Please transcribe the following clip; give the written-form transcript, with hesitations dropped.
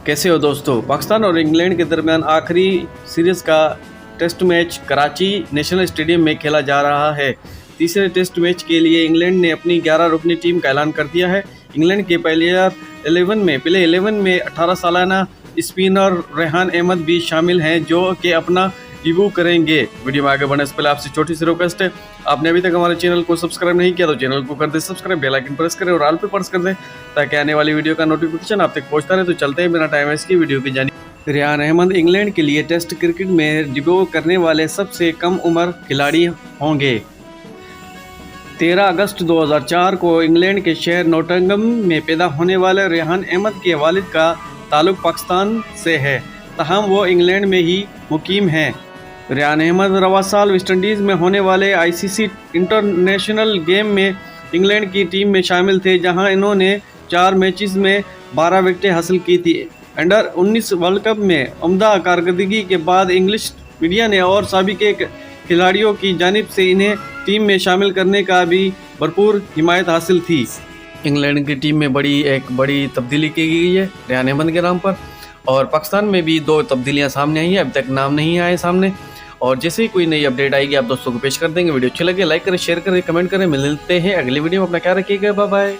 कैसे हो दोस्तों। पाकिस्तान और इंग्लैंड के दरमियान आखिरी सीरीज़ का test match Karachi national stadium में खेला जा रहा है। तीसरे टेस्ट मैच के लिए इंग्लैंड ने अपनी 11 रुकनी टीम का ऐलान कर दिया है। इंग्लैंड के पहले 11 में 18 सालाना स्पिनर रेहान अहमद भी शामिल हैं, जो कि अपना डेब्यू करेंगे। वीडियो में आगे बढ़ने से पहले आपसे छोटी सी रिक्वेस्ट है, आपने अभी तक हमारे चैनल को सब्सक्राइब नहीं किया तो चैनल को कर दे सब्सक्राइब, बेल आइकन प्रेस करें और ऑल पे प्रेस कर दें ताकि आने वाली वीडियो का नोटिफिकेशन आप तक पहुंचता रहे। तो चलते हैं बिना टाइम वेस्ट की वीडियो की जानी। रेहान अहमद इंग्लैंड के लिए टेस्ट क्रिकेट में डेब्यू करने वाले सबसे कम उम्र खिलाड़ी होंगे। 13 अगस्त 2004 को इंग्लैंड के शहर नॉटिंघम में पैदा होने वाले रेहान अहमद के वालिद का ताल्लुक पाकिस्तान से है, तहम वो इंग्लैंड में ही मुकीम हैं। रेहान अहमद रवा साल वेस्टइंडीज़ में होने वाले आईसीसी इंटरनेशनल गेम में इंग्लैंड की टीम में शामिल थे, जहां इन्होंने 4 मैचेस में 12 विकेटें हासिल की थी। अंडर 19 वर्ल्ड कप में उम्दा कारकर्दगी के बाद इंग्लिश मीडिया ने और साबिक़ खिलाड़ियों की जानिब से इन्हें टीम में शामिल करने का भी भरपूर हिमायत हासिल थी। इंग्लैंड की टीम में एक बड़ी तब्दीली की गई है रेहान अहमद के नाम पर, और पाकिस्तान में भी 2 तब्दीलियां सामने आई हैं। अभी तक नाम नहीं आए सामने, और जैसे ही कोई नई अपडेट आएगी आप दोस्तों को पेश कर देंगे। वीडियो अच्छी लगे लाइक करें, शेयर करें, कमेंट करें। मिलते हैं अगली वीडियो में। अपना ख्याल रखिएगा। Bye bye.